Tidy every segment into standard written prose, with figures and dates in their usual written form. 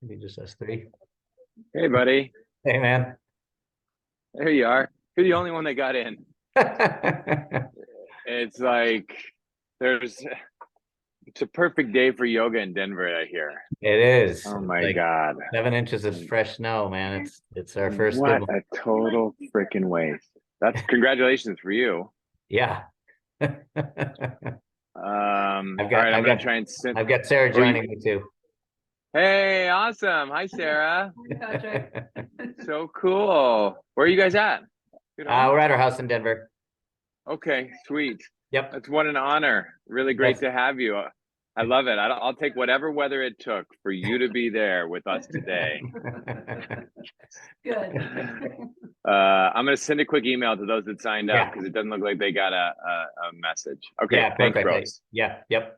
Maybe just us three. Hey, buddy. Hey, man. There you are. You're the only one that got in. It's like there's it's a perfect day for yoga in Denver, I hear. It is. Oh It's my like God. 7 inches of fresh snow, man. It's our first good What one. a total freaking waste. That's congratulations for you. Yeah. All right, I'm I've gonna got try and send I've got Sarah or you joining me too. hey, awesome. Hi, Sarah. Patrick. So cool. Where are you guys at? Good home? We're at our house in Denver. Okay, sweet. Yep. That's what an honor. Really great Yes. to have you. I love it. I'll take whatever weather it took for you to be there with us today. Good. I'm going to send a quick email to those that signed up Yeah. because it doesn't look like they got a message. Okay, Yeah, thanks, perfect. bros. Yeah, yep.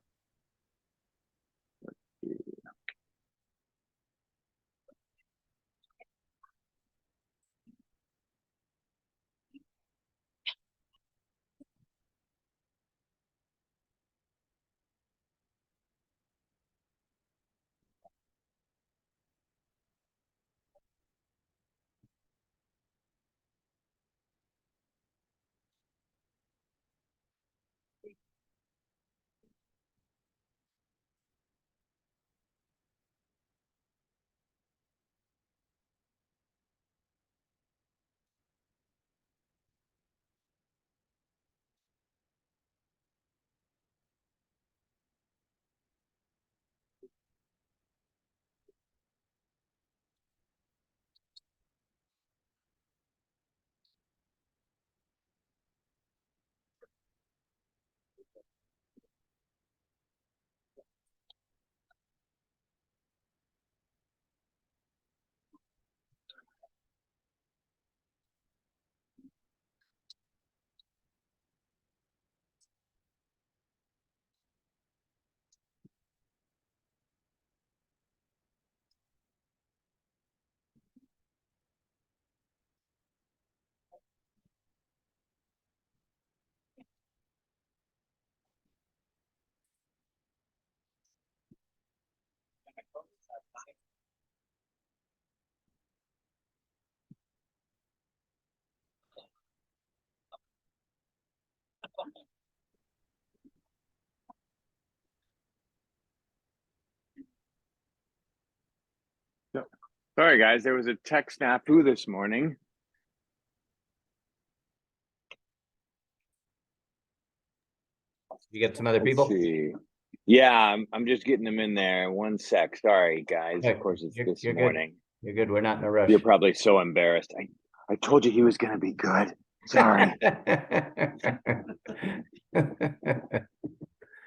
Sorry, guys. There was a tech snafu this morning. You get some other Let's people? see. Yeah, I'm just getting them in there. One sec. Sorry, guys. Of Okay, course, it's this you're good. morning. You're good. We're not in a You're rush. probably so embarrassed. I told you he was going to be good. Sorry.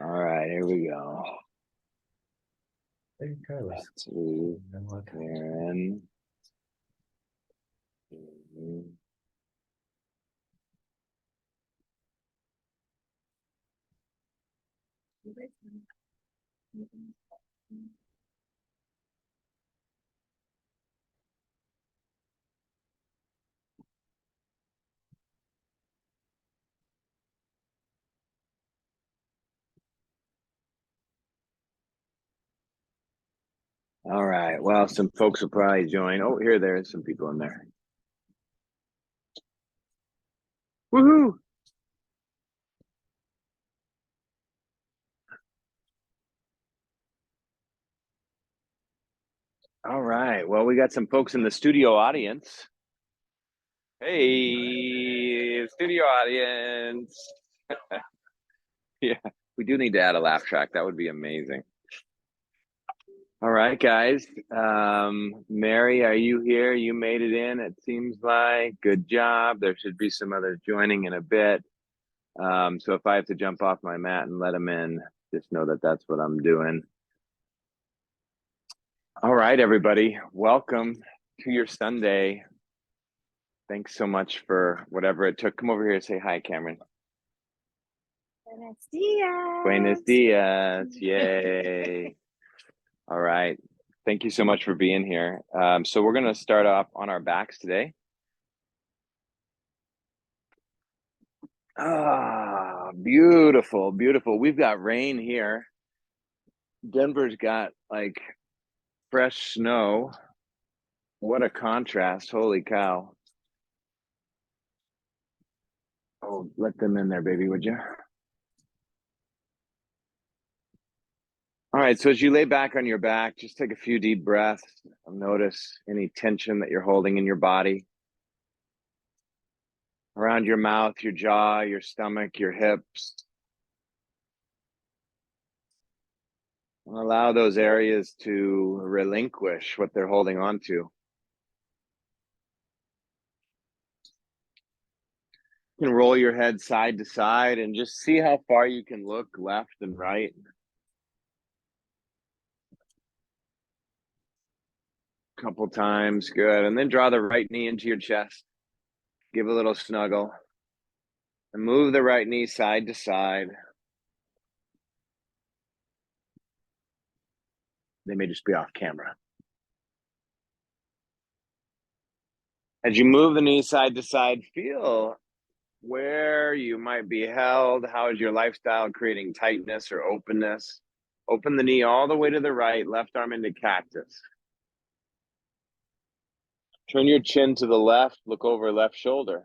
All right, here we go. Hey, Carlos. Let's see. Karen. All right. Well, some folks will probably join. Oh, here, there's some people in there. Woohoo! All right. Well, we got some folks in the studio audience. Hey, studio audience. Yeah, we do need to add a laugh track. That would be amazing. All right, guys. Mary, are you here? You made it in, it seems like. Good job. There should be some others joining in a bit. So if I have to jump off my mat and let them in, just know that that's what I'm doing. All right, everybody. Welcome to your Sunday. Thanks so much for whatever it took. Come over here and say hi, Cameron. Buenos dias. Buenos dias. Yay. All right. Thank you so much for being here. So we're going to start off on our backs today. Ah, beautiful, beautiful. We've got rain here. Denver's got like fresh snow. What a contrast. Holy cow. Oh, let them in there, baby, would you? All right, so as you lay back on your back, just take a few deep breaths. Notice any tension that you're holding in your body. Around your mouth, your jaw, your stomach, your hips. And allow those areas to relinquish what they're holding on to. You can roll your head side to side and just see how far you can look left and right. Couple times, good. And then draw the right knee into your chest. Give a little snuggle. And move the right knee side to side. They may just be off camera. As you move the knee side to side, feel where you might be held. How is your lifestyle creating tightness or openness? Open the knee all the way to the right, left arm into cactus. Turn your chin to the left, look over left shoulder.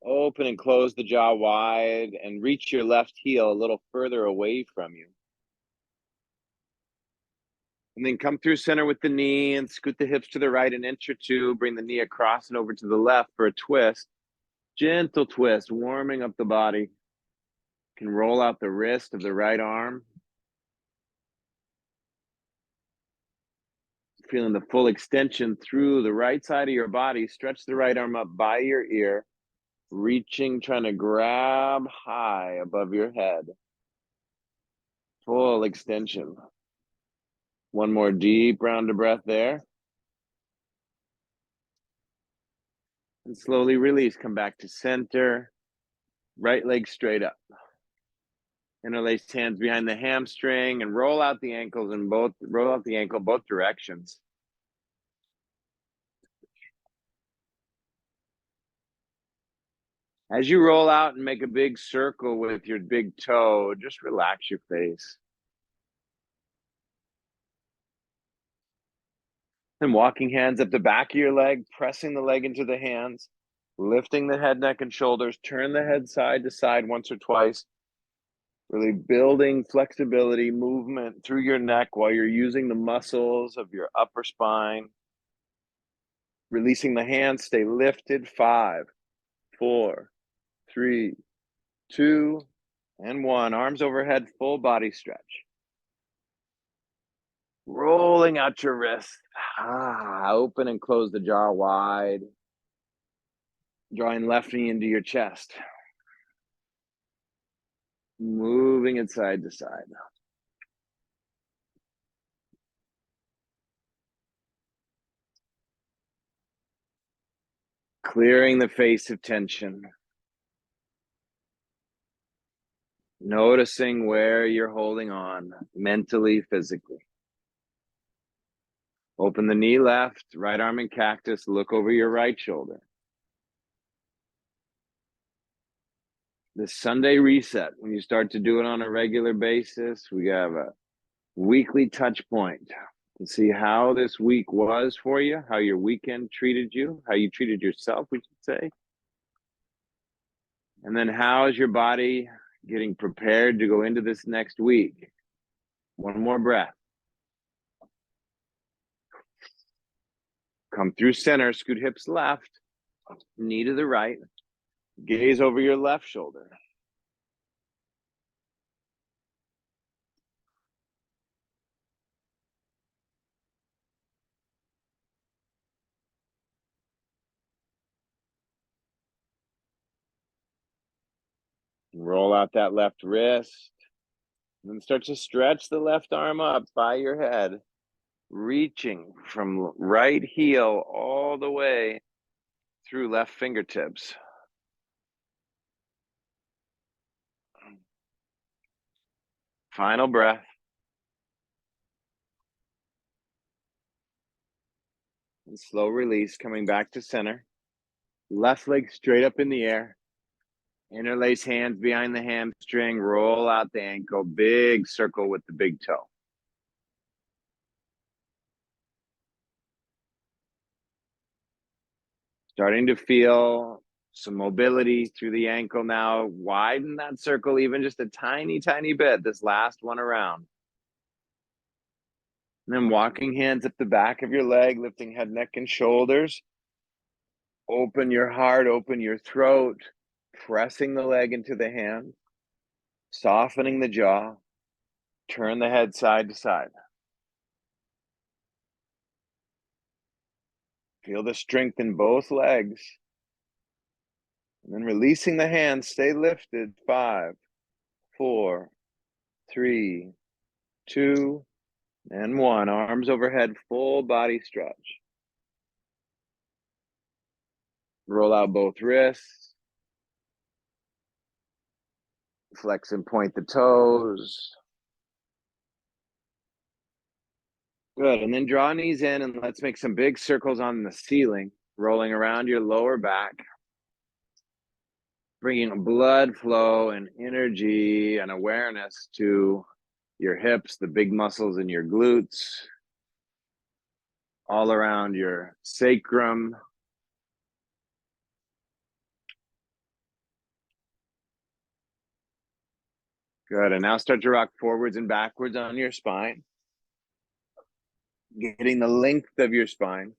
Open and close the jaw wide and reach your left heel a little further away from you. And then come through center with the knee and scoot the hips to the right an inch or two. Bring the knee across and over to the left for a twist. Gentle twist, warming up the body. You can roll out the wrist of the right arm. Feeling the full extension through the right side of your body. Stretch the right arm up by your ear. Reaching, trying to grab high above your head. Full extension. One more deep round of breath there. And slowly release, come back to center. Right leg straight up. Interlace hands behind the hamstring and roll out the ankles in roll out the ankle both directions. As you roll out and make a big circle with your big toe, just relax your face. And walking hands up the back of your leg, pressing the leg into the hands, lifting the head, neck, and shoulders. Turn the head side to side once or twice. Really building flexibility, movement through your neck while you're using the muscles of your upper spine. Releasing the hands, stay lifted. 5, 4, 3, 2, and 1. Arms overhead, full body stretch. Rolling out your wrists. Open and close the jaw wide. Drawing left knee into your chest. Moving it side to side. Clearing the face of tension. Noticing where you're holding on, mentally, physically. Open the knee left, right arm in cactus, look over your right shoulder. The Sunday reset, when you start to do it on a regular basis, we have a weekly touch point and see how this week was for you, how your weekend treated you, how you treated yourself, we should say. And then how is your body getting prepared to go into this next week? One more breath. Come through center, scoot hips left, knee to the right, gaze over your left shoulder. Roll out that left wrist. And then start to stretch the left arm up by your head, reaching from right heel all the way through left fingertips. Final breath. And slow release, coming back to center. Left leg straight up in the air. Interlace hands behind the hamstring. Roll out the ankle. Big circle with the big toe. Starting to feel some mobility through the ankle now. Widen that circle even just a tiny, tiny bit, this last one around. And then walking hands up the back of your leg, lifting head, neck, and shoulders. Open your heart, open your throat, pressing the leg into the hand, softening the jaw, turn the head side to side. Feel the strength in both legs. And then releasing the hands, stay lifted. 5, 4, 3, 2, and 1. Arms overhead, full body stretch. Roll out both wrists. Flex and point the toes. Good, and then draw knees in and let's make some big circles on the ceiling, rolling around your lower back. Bringing blood flow and energy and awareness to your hips, the big muscles in your glutes, all around your sacrum. Good, and now start to rock forwards and backwards on your spine. Getting the length of your spine.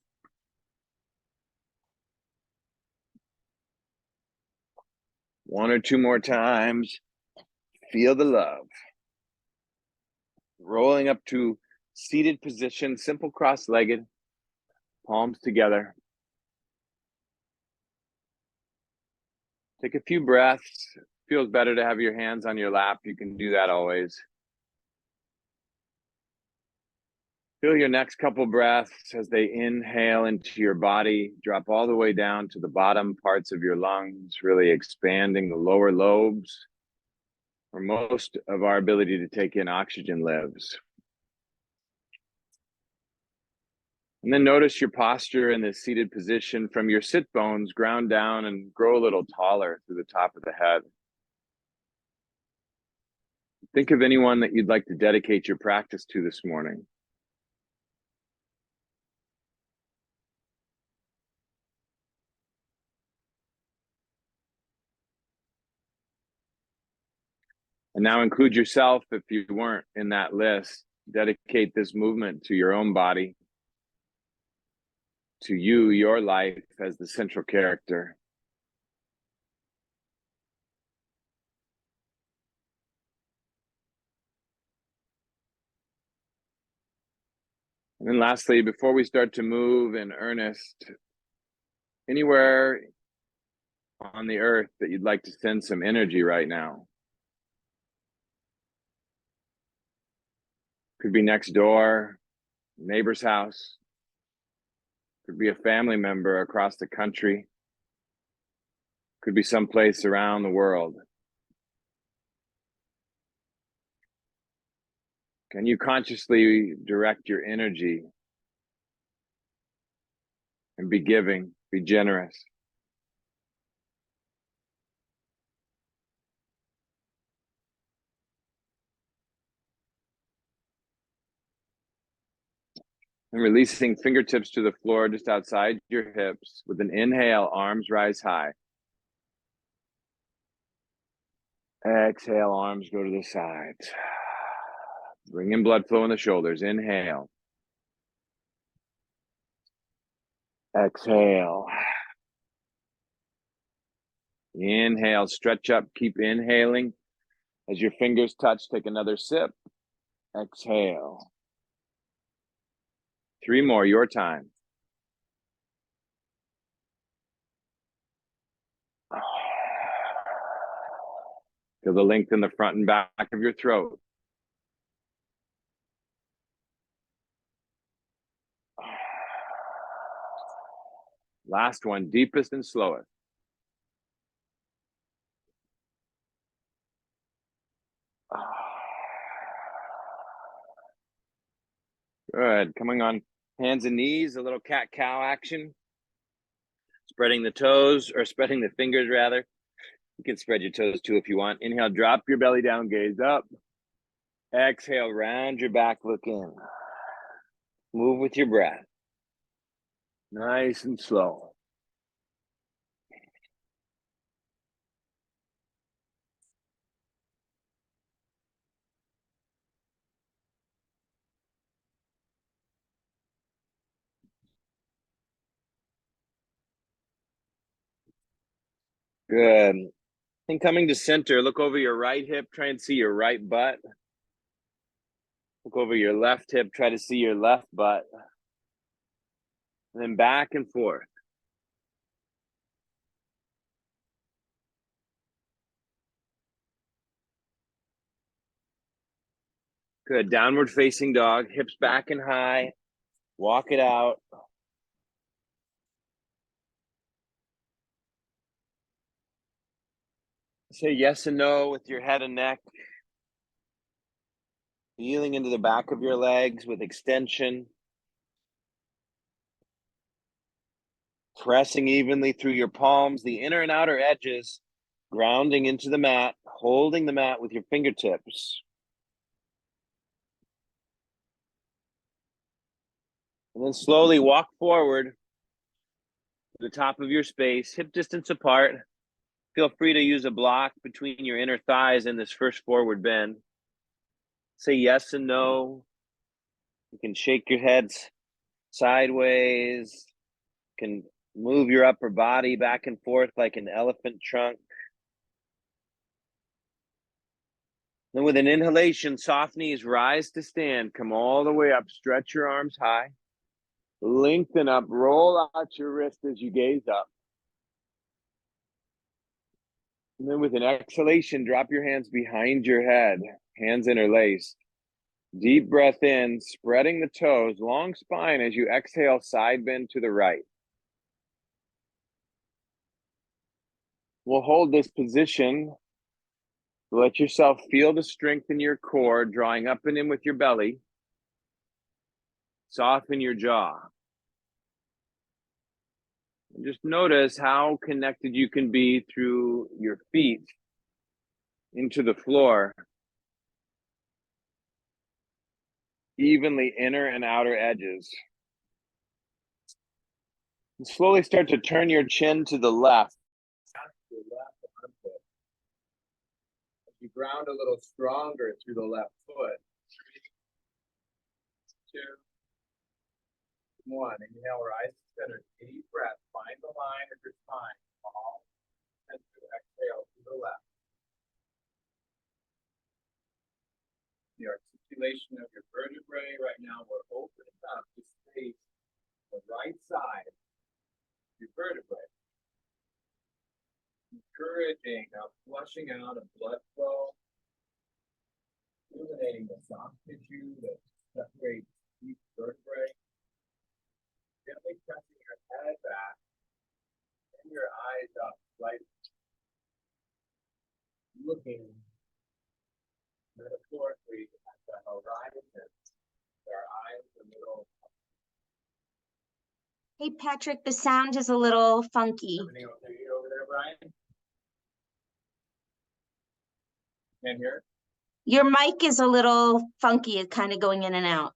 One or two more times. Feel the love. Rolling up to seated position, simple cross-legged, palms together. Take a few breaths. Feels better to have your hands on your lap. You can do that always. Feel your next couple breaths as they inhale into your body, drop all the way down to the bottom parts of your lungs, really expanding the lower lobes, where most of our ability to take in oxygen lives. And then notice your posture in this seated position. From your sit bones, ground down and grow a little taller through the top of the head. Think of anyone that you'd like to dedicate your practice to this morning. And now include yourself if you weren't in that list. Dedicate this movement to your own body, to you, your life as the central character. And then lastly, before we start to move in earnest, anywhere on the earth that you'd like to send some energy right now. Could be next door, neighbor's house. Could be a family member across the country. Could be someplace around the world. Can you consciously direct your energy and be giving, be generous? And releasing fingertips to the floor just outside your hips. With an inhale, arms rise high. Exhale, arms go to the sides. Bring in blood flow in the shoulders. Inhale. Exhale. Inhale, stretch up, keep inhaling. As your fingers touch, take another sip. Exhale. 3 more, your time. Feel the length in the front and back of your throat. Last one, deepest and slowest. Good, coming on hands and knees, a little cat-cow action. Spreading the toes, or spreading the fingers rather. You can spread your toes too if you want. Inhale, drop your belly down, gaze up. Exhale, round your back, look in. Move with your breath. Nice and slow. Good. And coming to center, look over your right hip, try and see your right butt. Look over your left hip, try to see your left butt. And then back and forth. Good. Downward facing dog, hips back and high. Walk it out. Say yes and no with your head and neck. Feeling into the back of your legs with extension. Pressing evenly through your palms, the inner and outer edges, grounding into the mat, holding the mat with your fingertips. And then slowly walk forward to the top of your space, hip distance apart. Feel free to use a block between your inner thighs in this first forward bend. Say yes and no. You can shake your heads sideways. You can move your upper body back and forth like an elephant trunk. Then with an inhalation, soft knees, rise to stand. Come all the way up. Stretch your arms high. Lengthen up. Roll out your wrist as you gaze up. And then with an exhalation, drop your hands behind your head. Hands interlaced. Deep breath in, spreading the toes. Long spine as you exhale, side bend to the right. We'll hold this position. Let yourself feel the strength in your core, drawing up and in with your belly. Soften your jaw. And just notice how connected you can be through your feet into the floor. Evenly inner and outer edges. And slowly start to turn your chin to the left. Your left armpit. You ground a little stronger through the left foot. 3, 2, 1. Inhale, rise to center. Deep breath. Find the line of your spine. Small. And exhale to the left. The articulation of your vertebrae right now, we're opening up to space the right side of your vertebrae. Encouraging a flushing out of blood flow, illuminating the soft tissue that separates each vertebrae, gently pressing your head back and your eyes up slightly, looking metaphorically at the horizon, our eyes in the middle. Hey, Patrick, the sound is a little funky. Everything okay over there, Brian? Can't hear? Your mic is a little funky, it's kind of going in and out.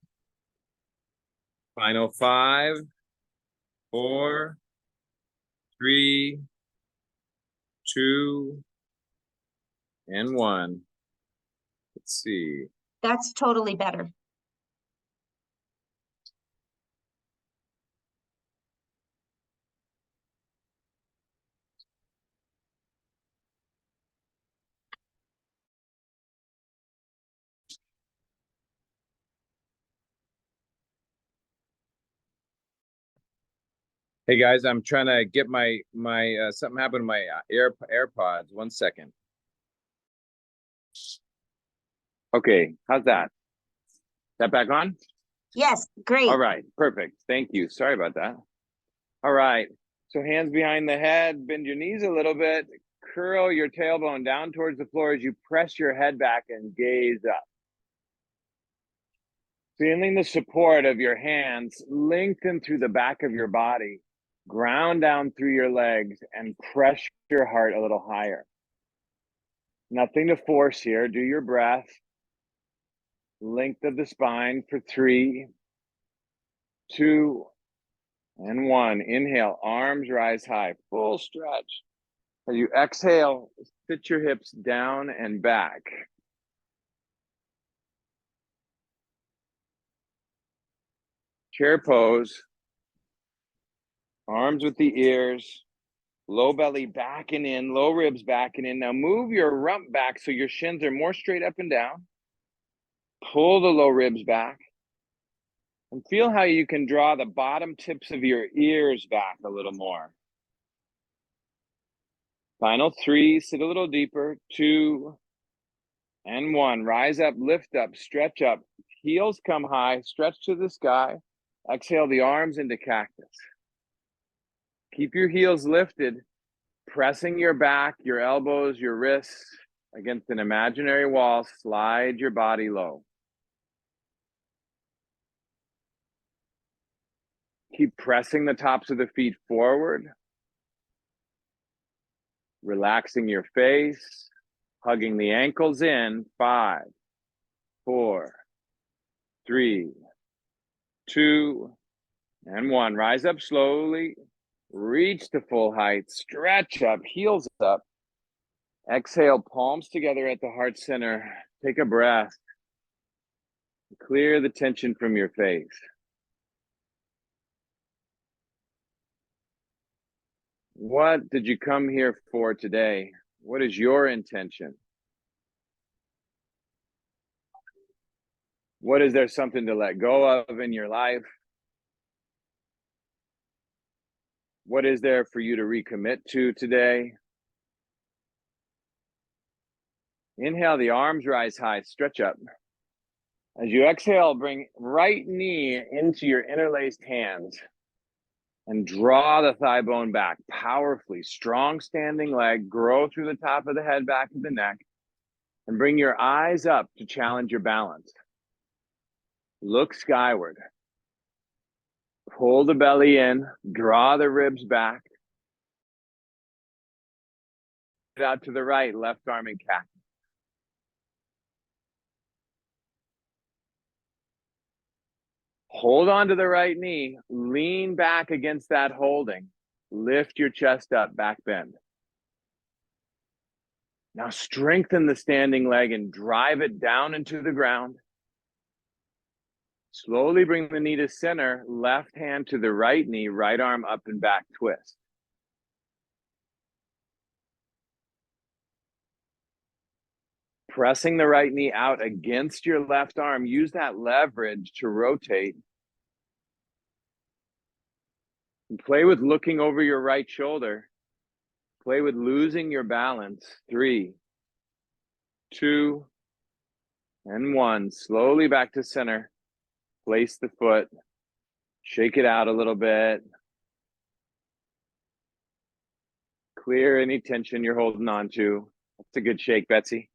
Final 5, 4, 3, 2, and 1. Let's see. That's totally better. Hey guys, I'm trying to get my something happened to my AirPods. 1 second. Okay, how's that? Is that back on? Yes, great. All right, perfect. Thank you. Sorry about that. All right. So hands behind the head, bend your knees a little bit, curl your tailbone down towards the floor as you press your head back and gaze up. Feeling the support of your hands lengthen through the back of your body, ground down through your legs, and press your heart a little higher. Nothing to force here. Do your breath. Length of the spine for 3, 2, and 1. Inhale, arms rise high, full stretch. As you exhale, sit your hips down and back. Chair pose. Arms with the ears. Low belly backing in, low ribs backing in. Now move your rump back so your shins are more straight up and down. Pull the low ribs back. And feel how you can draw the bottom tips of your ears back a little more. Final 3, sit a little deeper. 2 and 1. Rise up, lift up, stretch up. Heels come high, stretch to the sky. Exhale the arms into cactus. Keep your heels lifted, pressing your back, your elbows, your wrists against an imaginary wall. Slide your body low. Keep pressing the tops of the feet forward. Relaxing your face, hugging the ankles in. 5, 4, 3, 2, and 1. Rise up slowly. Reach to full height. Stretch up, heels up. Exhale, palms together at the heart center. Take a breath. Clear the tension from your face. What did you come here for today? What is your intention? What is there something to let go of in your life? What is there for you to recommit to today? Inhale, the arms rise high, stretch up. As you exhale, bring right knee into your interlaced hands and draw the thigh bone back powerfully. Strong standing leg, grow through the top of the head, back of the neck, and bring your eyes up to challenge your balance. Look skyward. Pull the belly in, draw the ribs back. Out to the right, left arm in cactus. Hold on to the right knee, lean back against that holding. Lift your chest up, back bend. Now strengthen the standing leg and drive it down into the ground. Slowly bring the knee to center, left hand to the right knee, right arm up and back twist. Pressing the right knee out against your left arm, use that leverage to rotate. And play with looking over your right shoulder. Play with losing your balance. 3, 2, and 1. Slowly back to center. Place the foot. Shake it out a little bit. Clear any tension you're holding on to. That's a good shake, Betsy.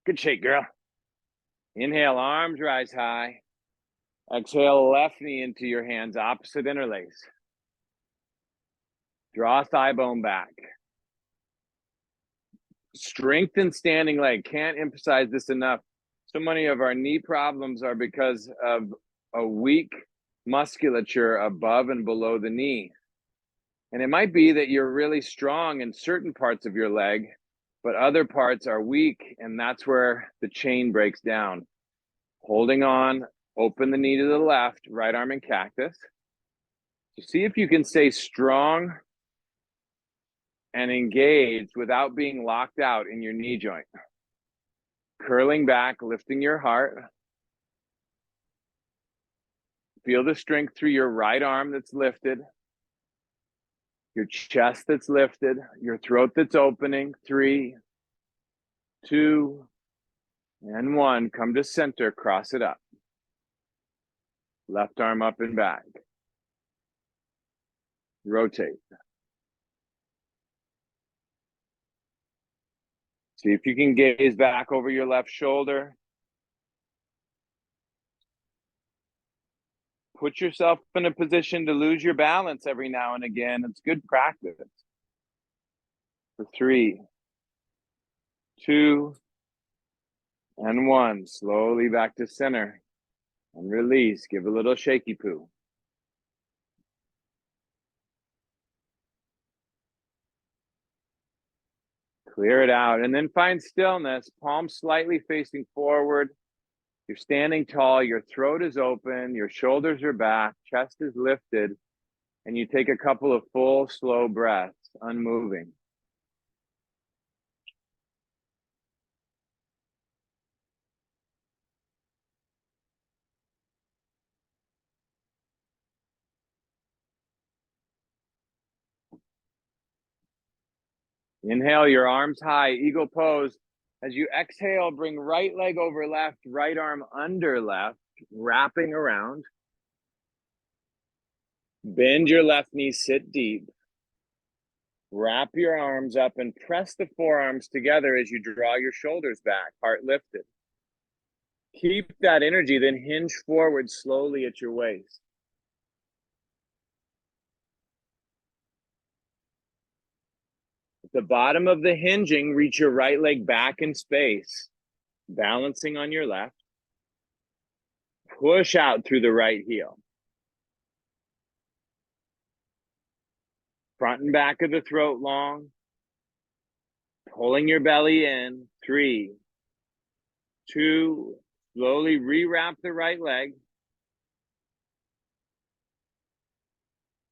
Good shake, girl. Inhale, arms rise high. Exhale, left knee into your hands, opposite interlace. Draw thigh bone back. Strengthen standing leg. Can't emphasize this enough. So many of our knee problems are because of a weak musculature above and below the knee. And it might be that you're really strong in certain parts of your leg, but other parts are weak, and that's where the chain breaks down. Holding on, open the knee to the left, right arm in cactus. So see if you can stay strong and engaged without being locked out in your knee joint. Curling back, lifting your heart. Feel the strength through your right arm that's lifted, your chest that's lifted, your throat that's opening. 3, 2, and 1. Come to center, cross it up. Left arm up and back. Rotate. See if you can gaze back over your left shoulder. Put yourself in a position to lose your balance every now and again. It's good practice. For 3, 2, and 1. Slowly back to center and release. Give a little shaky poo. Clear it out and then find stillness. Palms slightly facing forward. You're standing tall. Your throat is open. Your shoulders are back. Chest is lifted. And you take a couple of full, slow breaths, unmoving. Inhale, your arms high, eagle pose. As you exhale, bring right leg over left, right arm under left, wrapping around. Bend your left knee, sit deep. Wrap your arms up and press the forearms together as you draw your shoulders back, heart lifted. Keep that energy, then hinge forward slowly at your waist. At the bottom of the hinging, reach your right leg back in space, balancing on your left. Push out through the right heel. Front and back of the throat long. Pulling your belly in. 3, 2, slowly rewrap the right leg.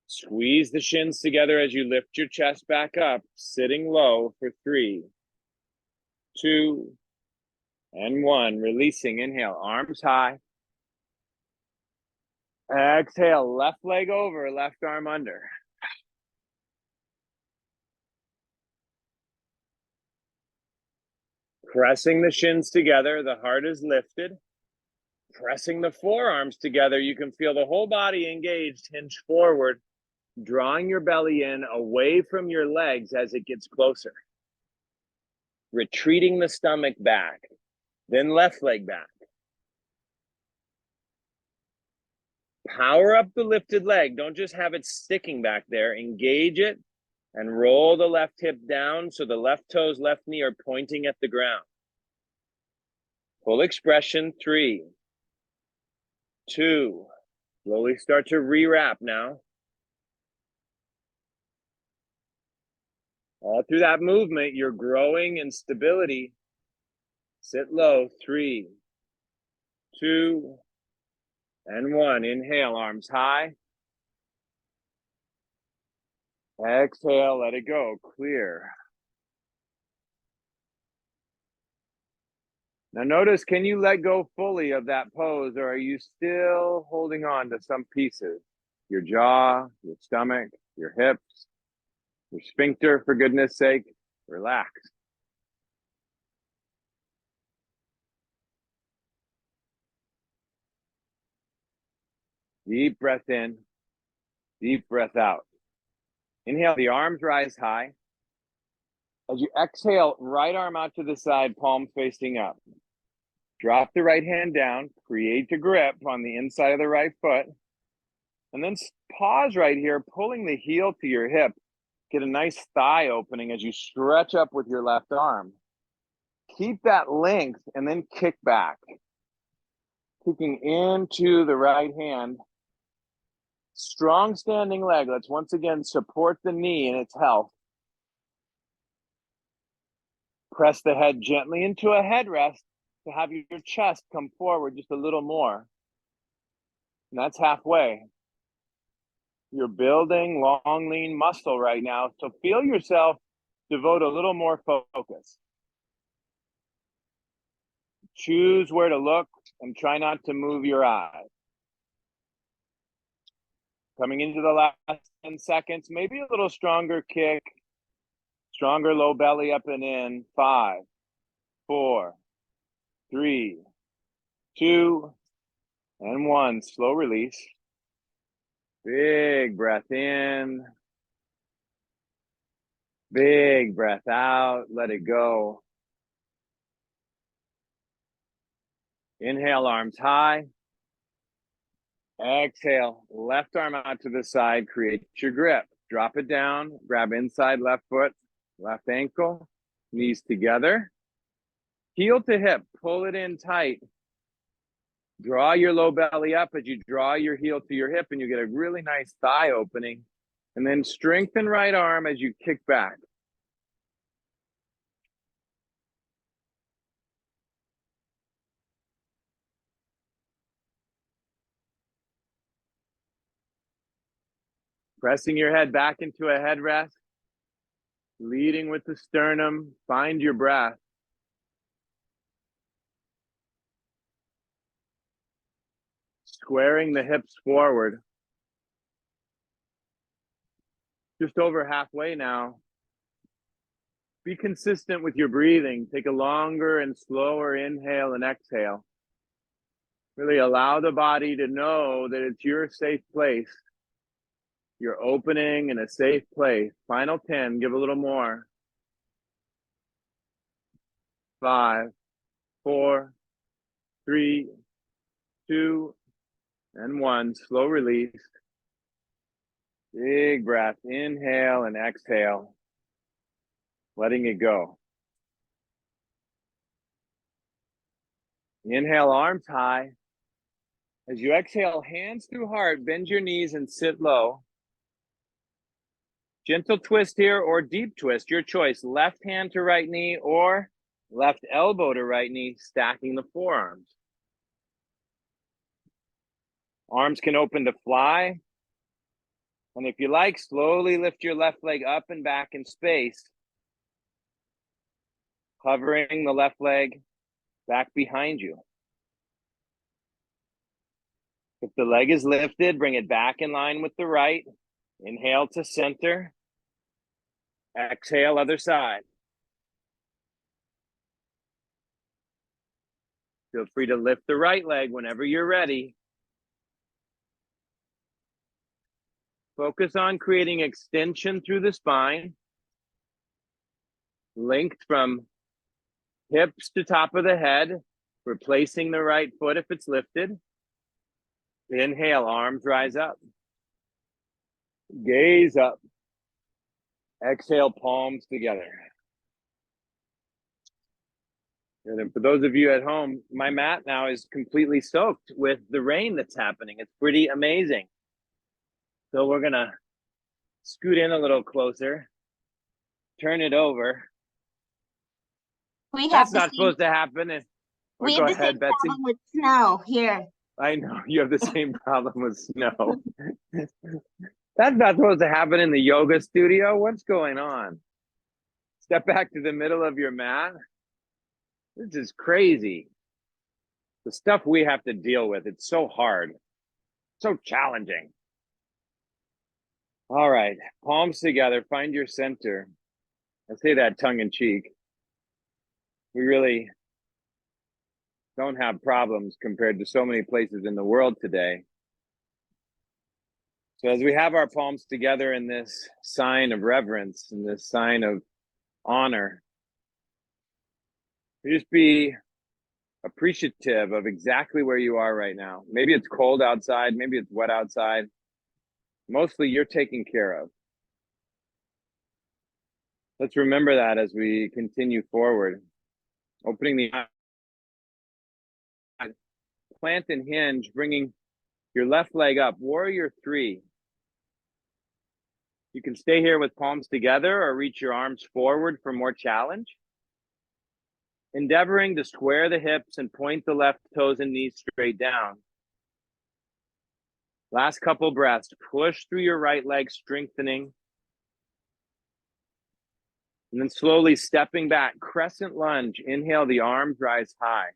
Squeeze the shins together as you lift your chest back up, sitting low for 3, 2, and 1. Releasing, inhale, arms high. Exhale, left leg over, left arm under. Pressing the shins together, the heart is lifted. Pressing the forearms together, you can feel the whole body engaged, hinge forward, drawing your belly in away from your legs as it gets closer. Retreating the stomach back, then left leg back. Power up the lifted leg. Don't just have it sticking back there. Engage it and roll the left hip down so the left toes, left knee are pointing at the ground. Full expression. 3, 2. Slowly start to rewrap now. All through that movement, you're growing in stability. Sit low. 3, 2, and 1. Inhale, arms high. Exhale, let it go. Clear. Now notice, can you let go fully of that pose, or are you still holding on to some pieces? Your jaw, your stomach, your hips, your sphincter, for goodness sake, relax. Deep breath in, deep breath out. Inhale, the arms rise high. As you exhale, right arm out to the side, palm facing up. Drop the right hand down, create a grip on the inside of the right foot, and then pause right here, pulling the heel to your hip. Get a nice thigh opening as you stretch up with your left arm. Keep that length and then kick back. Kicking into the right hand. Strong standing leg. Let's once again support the knee in its health. Press the head gently into a headrest to have your chest come forward just a little more. And that's halfway. You're building long, lean muscle right now. So feel yourself devote a little more focus. Choose where to look and try not to move your eyes. Coming into the last 10 seconds, maybe a little stronger kick, stronger low belly up and in. 5, 4, 3, 2, and 1. Slow release. Big breath in. Big breath out. Let it go. Inhale, arms high. Exhale, left arm out to the side. Create your grip. Drop it down. Grab inside left foot, left ankle, knees together. Heel to hip. Pull it in tight. Draw your low belly up as you draw your heel to your hip, and you get a really nice thigh opening. And then strengthen right arm as you kick back. Pressing your head back into a headrest. Leading with the sternum. Find your breath. Squaring the hips forward. Just over halfway now. Be consistent with your breathing. Take a longer and slower inhale and exhale. Really allow the body to know that it's your safe place. You're opening in a safe place. Final 10, give a little more. 5, 4, 3, 2, and 1. Slow release. Big breath. Inhale and exhale. Letting it go. Inhale, arms high. As you exhale, hands through heart, bend your knees and sit low. Gentle twist here or deep twist, your choice. Left hand to right knee or left elbow to right knee, stacking the forearms. Arms can open to fly. And if you like, slowly lift your left leg up and back in space. Hovering the left leg back behind you. If the leg is lifted, bring it back in line with the right. Inhale to center. Exhale, other side. Feel free to lift the right leg whenever you're ready. Focus on creating extension through the spine. Length from hips to top of the head. Replacing the right foot if it's lifted. Inhale, arms rise up. Gaze up. Exhale, palms together. And then for those of you at home, my mat now is completely soaked with the rain that's happening. It's pretty amazing. So we're gonna scoot in a little closer, turn it over. We have That's the not same, supposed to happen. we Go have the ahead, same Betsy. problem with snow here. I know you have the same problem with snow. That's not supposed to happen in the yoga studio. What's going on? Step back to the middle of your mat. This is crazy. The stuff we have to deal with, it's so hard, so challenging. All right, palms together, find your center. I say that tongue in cheek. We really don't have problems compared to so many places in the world today. So as we have our palms together in this sign of reverence, in this sign of honor, just be appreciative of exactly where you are right now. Maybe it's cold outside, maybe it's wet outside. Mostly you're taken care of. Let's remember that as we continue forward. Opening the eyes, plant and hinge, bringing your left leg up, warrior 3. You can stay here with palms together or reach your arms forward for more challenge. Endeavoring to square the hips and point the left toes and knees straight down. Last couple breaths. Push through your right leg, strengthening. And then slowly stepping back, crescent lunge. Inhale, the arms rise high.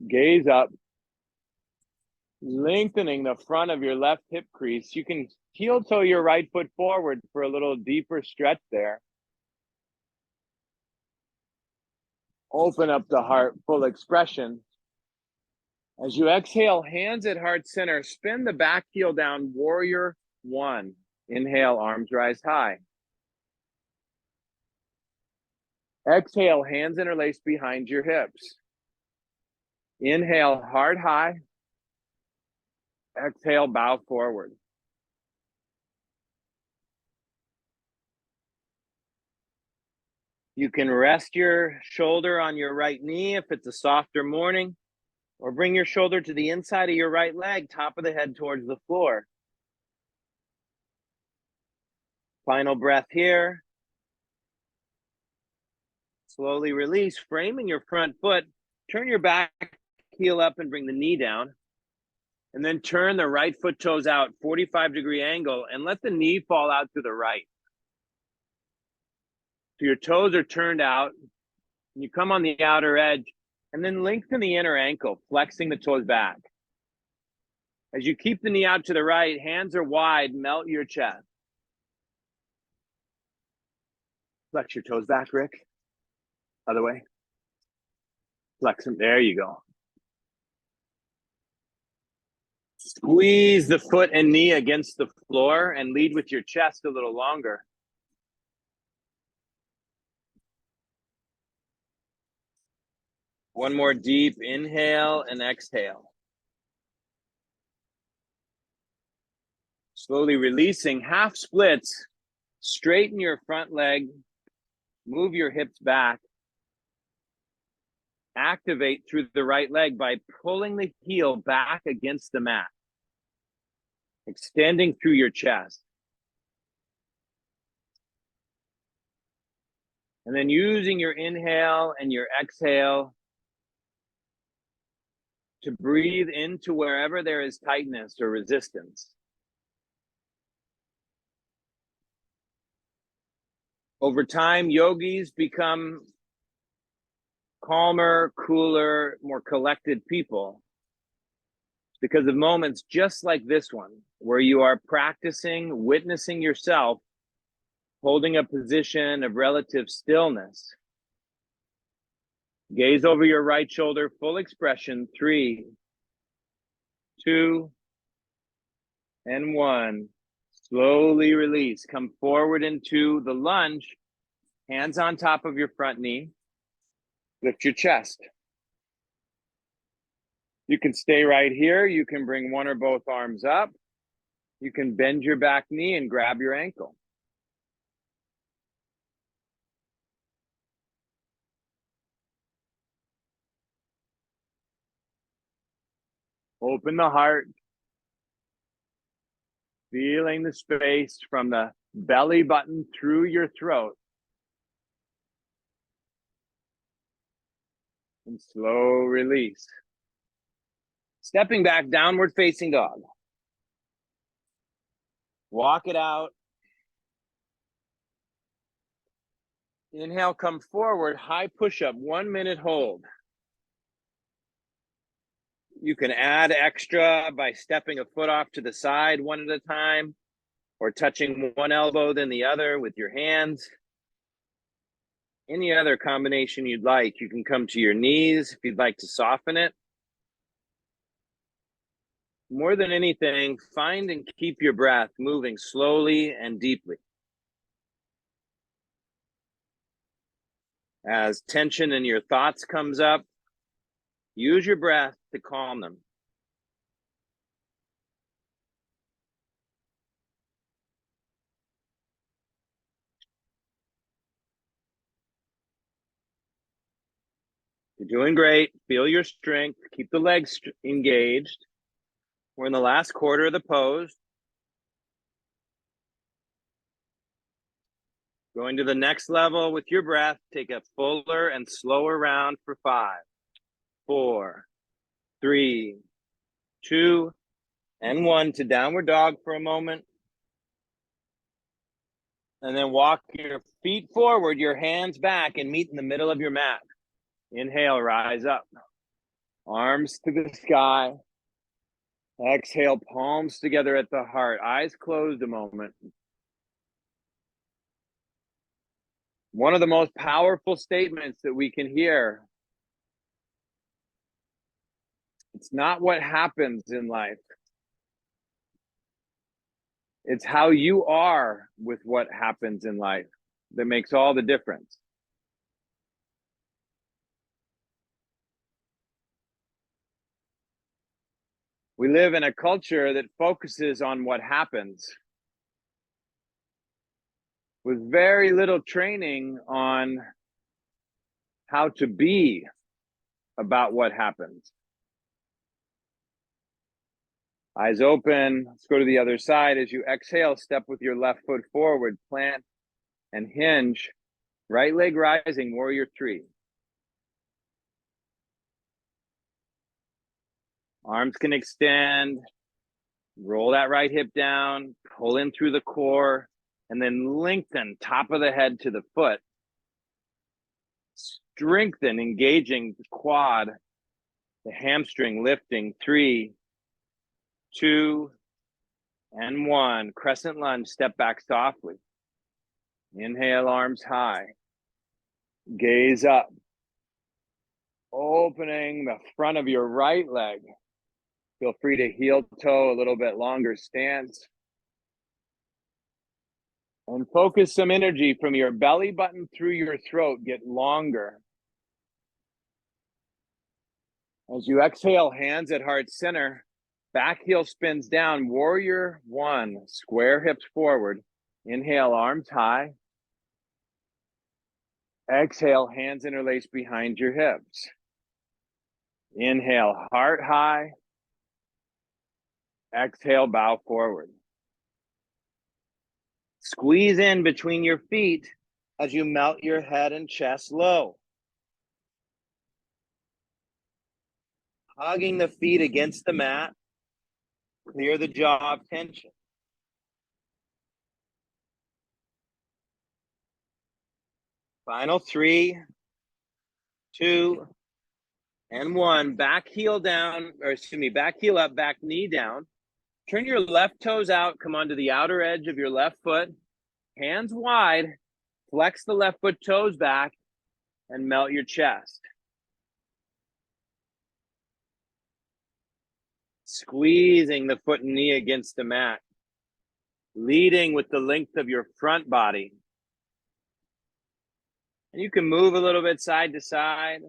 Gaze up. Lengthening the front of your left hip crease. You can heel toe your right foot forward for a little deeper stretch there. Open up the heart, full expression. As you exhale, hands at heart center, spin the back heel down, warrior 1. Inhale, arms rise high. Exhale, hands interlace behind your hips. Inhale, heart high. Exhale, bow forward. You can rest your shoulder on your right knee if it's a softer morning, or bring your shoulder to the inside of your right leg, top of the head towards the floor. Final breath here. Slowly release, framing your front foot. Turn your back heel up and bring the knee down. And then turn the right foot toes out, 45-degree angle, and let the knee fall out to the right. So your toes are turned out, and you come on the outer edge, and then lengthen the inner ankle, flexing the toes back. As you keep the knee out to the right, hands are wide, melt your chest. Flex your toes back, Rick. Other way. Flex them. There you go. Squeeze the foot and knee against the floor and lead with your chest a little longer. One more deep inhale and exhale. Slowly releasing, half splits. Straighten your front leg. Move your hips back. Activate through the right leg by pulling the heel back against the mat. Extending through your chest. And then using your inhale and your exhale to breathe into wherever there is tightness or resistance. Over time, yogis become calmer, cooler, more collected people because of moments just like this one, where you are practicing, witnessing yourself, holding a position of relative stillness. Gaze over your right shoulder, full expression, 3, 2, and 1. Slowly release. Come forward into the lunge, hands on top of your front knee. Lift your chest. You can stay right here. You can bring one or both arms up. You can bend your back knee and grab your ankle. Open the heart. Feeling the space from the belly button through your throat. And slow release. Stepping back, downward facing dog. Walk it out. Inhale, come forward, high push-up, 1 minute hold. You can add extra by stepping a foot off to the side one at a time, or touching one elbow then the other with your hands. Any other combination you'd like. You can come to your knees if you'd like to soften it. More than anything, find and keep your breath moving slowly and deeply. As tension in your thoughts comes up, use your breath to calm them. You're doing great. Feel your strength. Keep the legs engaged. We're in the last quarter of the pose. Going to the next level with your breath. Take a fuller and slower round for 5, 4, 3, 2, and 1 to downward dog for a moment. And then walk your feet forward, your hands back, and meet in the middle of your mat. Inhale, rise up. Arms to the sky. Exhale, palms together at the heart. Eyes closed a moment. One of the most powerful statements that we can hear. It's not what happens in life. It's how you are with what happens in life that makes all the difference. We live in a culture that focuses on what happens, with very little training on how to be about what happens. Eyes open. Let's go to the other side. As you exhale, step with your left foot forward, plant and hinge. Right leg rising, warrior 3. Arms can extend. Roll that right hip down, pull in through the core, and then lengthen top of the head to the foot. Strengthen, engaging the quad, the hamstring lifting. 3, 2, and 1. Crescent lunge, step back softly. Inhale, arms high. Gaze up. Opening the front of your right leg. Feel free to heel toe, a little bit longer stance. And focus some energy from your belly button through your throat, get longer. As you exhale, hands at heart center, back heel spins down, warrior 1, square hips forward. Inhale, arms high. Exhale, hands interlace behind your hips. Inhale, heart high. Exhale, bow forward. Squeeze in between your feet as you melt your head and chest low. Hugging the feet against the mat. Clear the jaw of tension. Final 3, 2, and 1. Back heel down, or excuse me, back heel up, back knee down. Turn your left toes out, come onto the outer edge of your left foot. Hands wide, flex the left foot toes back, and melt your chest. Squeezing the foot and knee against the mat. Leading with the length of your front body. And you can move a little bit side to side.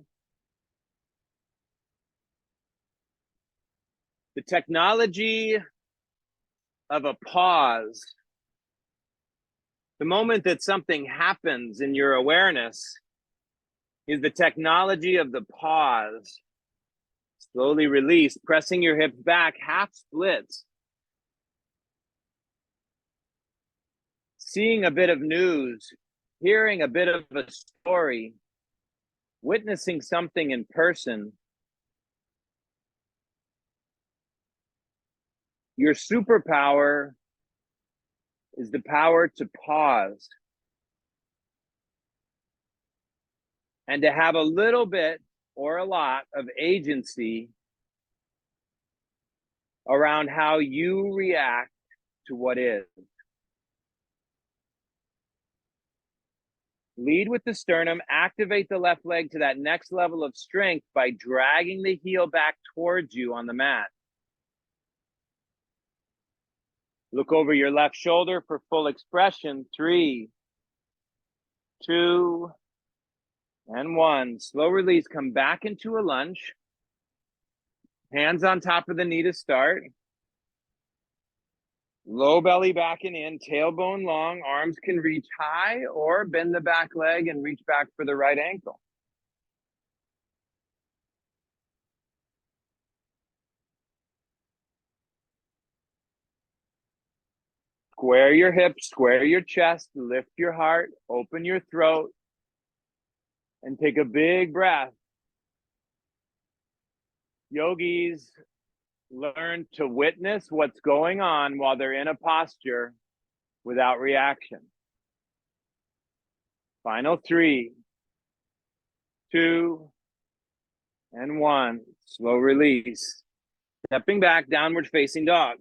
The technology of a pause, the moment that something happens in your awareness, is the technology of the pause. Slowly release, pressing your hips back, half splits. Seeing a bit of news, hearing a bit of a story, witnessing something in person. Your superpower is the power to pause and to have a little bit or a lot of agency around how you react to what is. Lead with the sternum, activate the left leg to that next level of strength by dragging the heel back towards you on the mat. Look over your left shoulder for full expression. 3, 2, and 1. Slow release, come back into a lunge. Hands on top of the knee to start. Low belly back and in, tailbone long, arms can reach high or bend the back leg and reach back for the right ankle. Square your hips, square your chest, lift your heart, open your throat, and take a big breath. Yogis learn to witness what's going on while they're in a posture without reaction. Final 3, 2, and 1. Slow release. Stepping back, downward facing dog.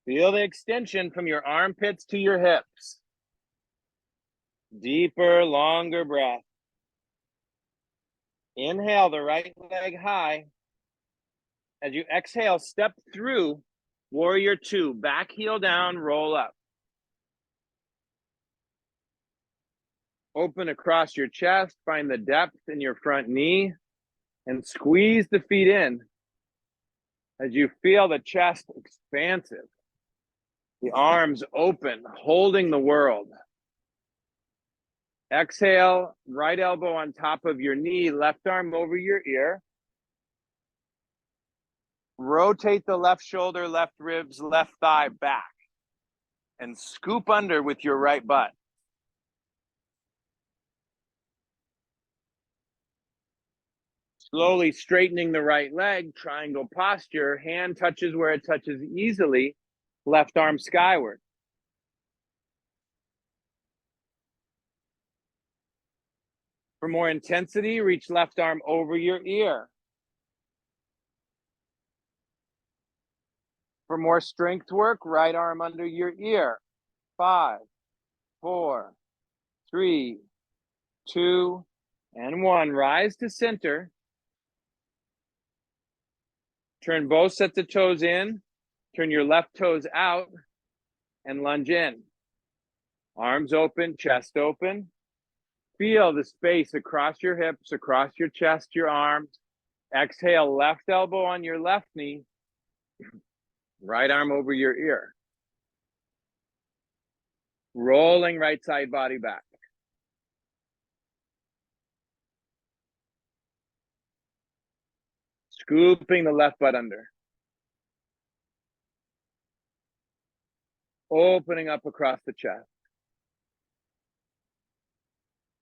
Feel the extension from your armpits to your hips. Deeper, longer breath. Inhale the right leg high. As you exhale, step through warrior 2. Back heel down, roll up. Open across your chest, find the depth in your front knee, and squeeze the feet in as you feel the chest expansive. The arms open, holding the world. Exhale, right elbow on top of your knee, left arm over your ear. Rotate the left shoulder, left ribs, left thigh back. And scoop under with your right butt. Slowly straightening the right leg, triangle posture, hand touches where it touches easily, left arm skyward. For more intensity, reach left arm over your ear. For more strength work, right arm under your ear. 5, 4, 3, 2, and 1. Rise to center. Turn both sets of toes in. Turn your left toes out and lunge in. Arms open, chest open. Feel the space across your hips, across your chest, your arms. Exhale, left elbow on your left knee. Right arm over your ear. Rolling right side body back. Scooping the left butt under. Opening up across the chest.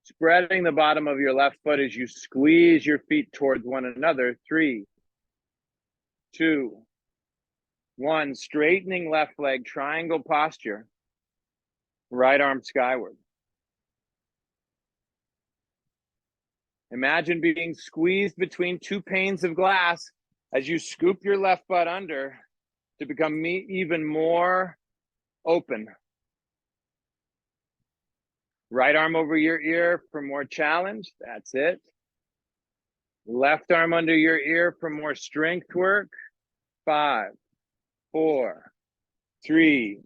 Spreading the bottom of your left foot as you squeeze your feet towards one another. 3, 2, 1. Straightening left leg, triangle posture. Right arm skyward. Imagine being squeezed between two panes of glass as you scoop your left butt under to become even more open. Right arm over your ear for more challenge. That's it. Left arm under your ear for more strength work. 5, 4, 3,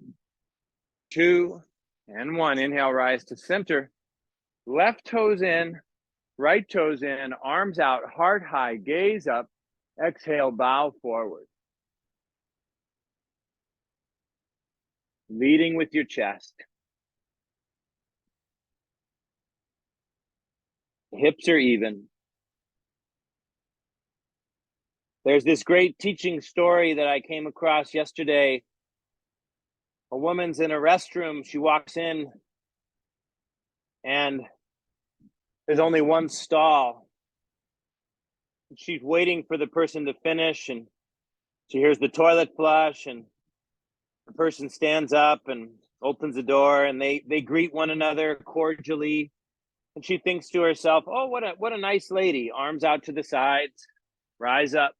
2, and 1. Inhale, rise to center. Left toes in, right toes in, arms out, heart high, gaze up. Exhale, bow forward. Leading with your chest. Hips are even. There's this great teaching story that I came across yesterday. A woman's in a restroom. She walks in and there's only one stall. She's waiting for the person to finish and she hears the toilet flush and the person stands up and opens the door and they greet one another cordially. And she thinks to herself, oh, what a nice lady. Arms out to the sides, rise up.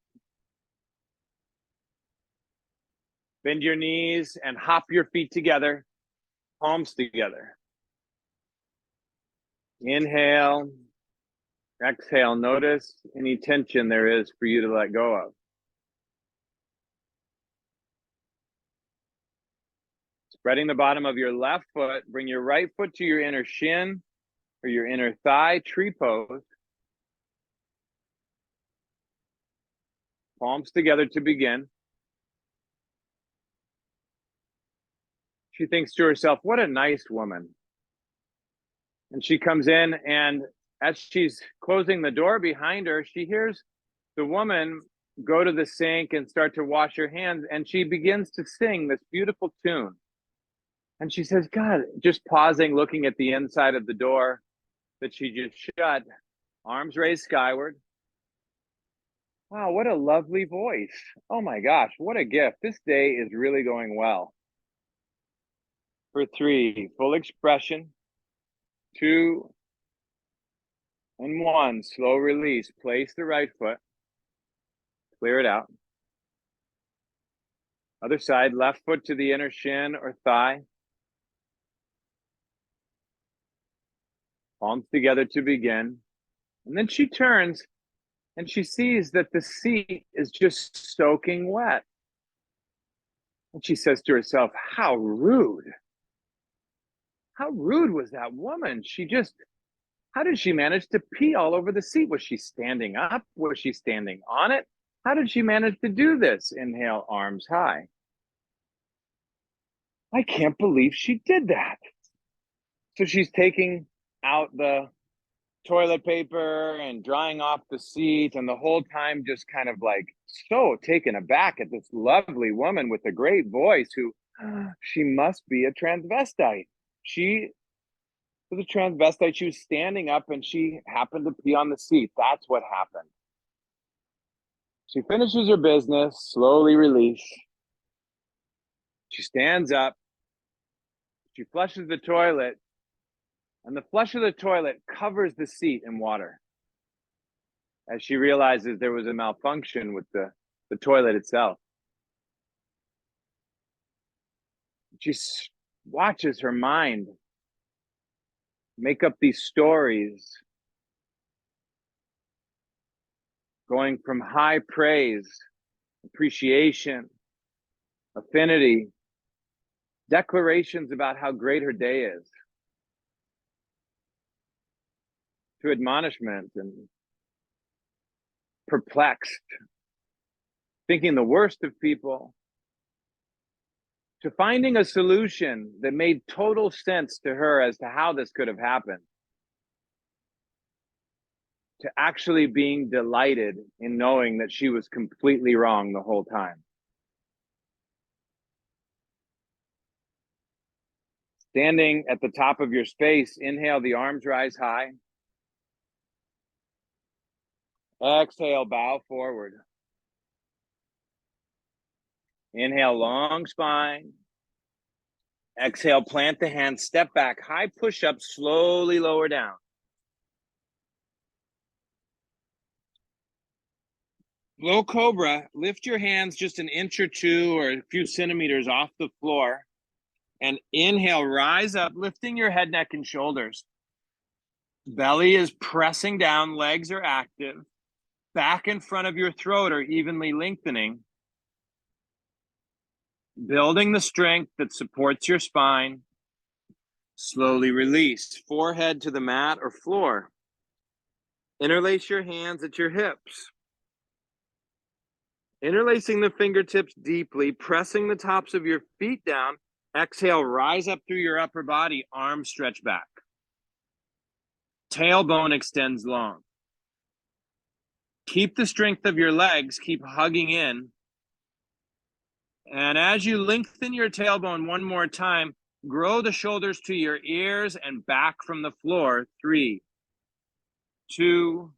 Bend your knees and hop your feet together, palms together. Inhale, exhale. Notice any tension there is for you to let go of. Spreading the bottom of your left foot, bring your right foot to your inner shin or your inner thigh, tree pose. Palms together to begin. She thinks to herself, what a nice woman. And she comes in and as she's closing the door behind her, she hears the woman go to the sink and start to wash her hands. And she begins to sing this beautiful tune. And she says, God, just pausing, looking at the inside of the door that she just shut, arms raised skyward. Wow, what a lovely voice. Oh my gosh, what a gift. This day is really going well. For 3, full expression. 2, and 1, slow release. Place the right foot. Clear it out. Other side, left foot to the inner shin or thigh. Palms together to begin. And then she turns and she sees that the seat is just soaking wet. And she says to herself, how rude. How rude was that woman? How did she manage to pee all over the seat? Was she standing up? Was she standing on it? How did she manage to do this? Inhale, arms high. I can't believe she did that. So she's taking out the toilet paper and drying off the seat, and the whole time just kind of like so taken aback at this lovely woman with a great voice who she must be a transvestite. She was a transvestite. She was standing up and she happened to pee on the seat. That's what happened. She finishes her business, slowly release. She stands up. She flushes the toilet, and the flush of the toilet covers the seat in water as she realizes there was a malfunction with the toilet itself. She watches her mind make up these stories, going from high praise, appreciation, affinity, declarations about how great her day is, to admonishment and perplexed, thinking the worst of people, to finding a solution that made total sense to her as to how this could have happened, to actually being delighted in knowing that she was completely wrong the whole time. Standing at the top of your space, inhale, the arms rise high. Exhale, bow forward. Inhale, long spine. Exhale, plant the hands, step back, high push up, slowly lower down. Low cobra, lift your hands just an inch or two or a few centimeters off the floor. And inhale, rise up, lifting your head, neck, and shoulders. Belly is pressing down, legs are active. Back in front of your throat are evenly lengthening. Building the strength that supports your spine. Slowly release, forehead to the mat or floor. Interlace your hands at your hips. Interlacing the fingertips deeply, pressing the tops of your feet down. Exhale, rise up through your upper body, arms stretch back. Tailbone extends long. Keep the strength of your legs, keep hugging in. And as you lengthen your tailbone one more time, grow the shoulders to your ears and back from the floor. 3, 2,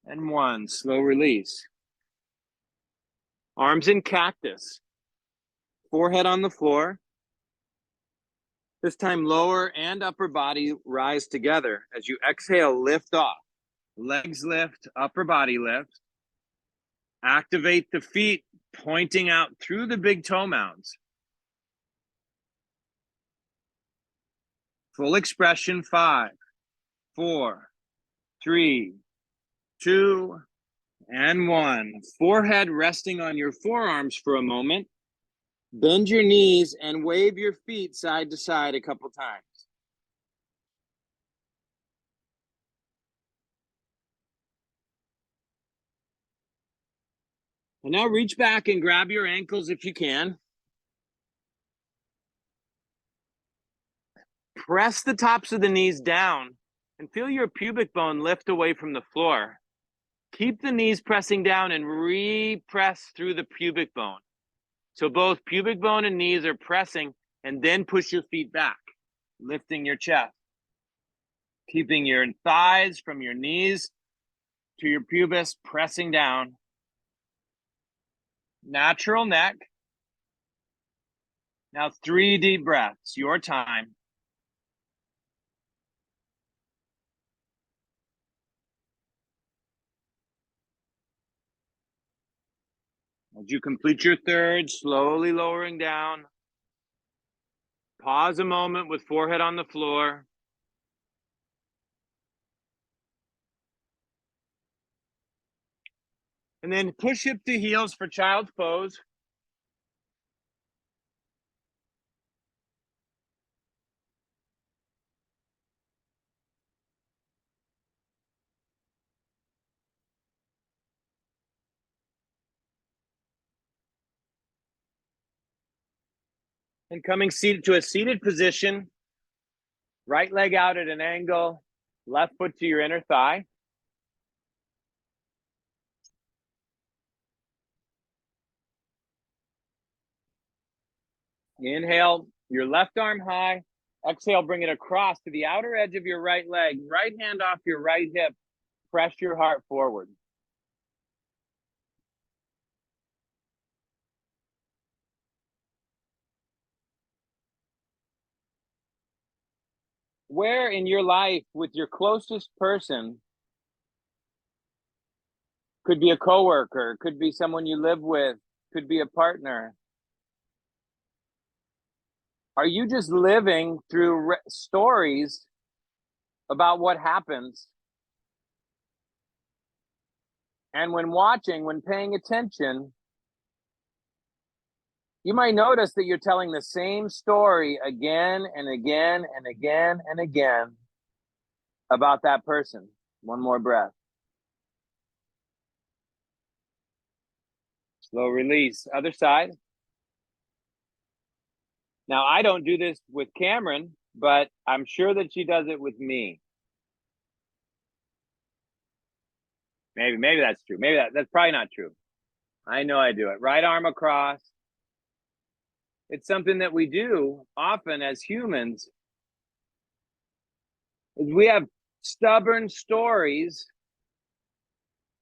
and 1. Slow release. Arms in cactus. Forehead on the floor. This time, lower and upper body rise together. As you exhale, lift off. Legs lift, upper body lift. Activate the feet, pointing out through the big toe mounds. Full expression, 5, 4, 3, 2, and 1. Forehead resting on your forearms for a moment. Bend your knees and wave your feet side to side a couple times. And now reach back and grab your ankles if you can. Press the tops of the knees down and feel your pubic bone lift away from the floor. Keep the knees pressing down and re-press through the pubic bone. So both pubic bone and knees are pressing, and then push your feet back, lifting your chest. Keeping your thighs from your knees to your pubis, pressing down. Natural neck. Now 3 deep breaths, your time. As you complete your third, slowly lowering down. Pause a moment with forehead on the floor. And then push hip to heels for child's pose. And coming seated to a seated position, right leg out at an angle, left foot to your inner thigh. Inhale, your left arm high. Exhale, bring it across to the outer edge of your right leg. Right hand off your right hip. Press your heart forward. where in your life with your closest person, could be a coworker, could be someone you live with, could be a partner, are you just living through stories about what happens? And when watching, when paying attention, you might notice that you're telling the same story again and again and again and again about that person. One more breath. Slow release. Other side. Now, I don't do this with Cameron, but I'm sure that she does it with me. Maybe that's true. Maybe that's probably not true. I know I do it. Right arm across. It's something that we do often as humans. We have stubborn stories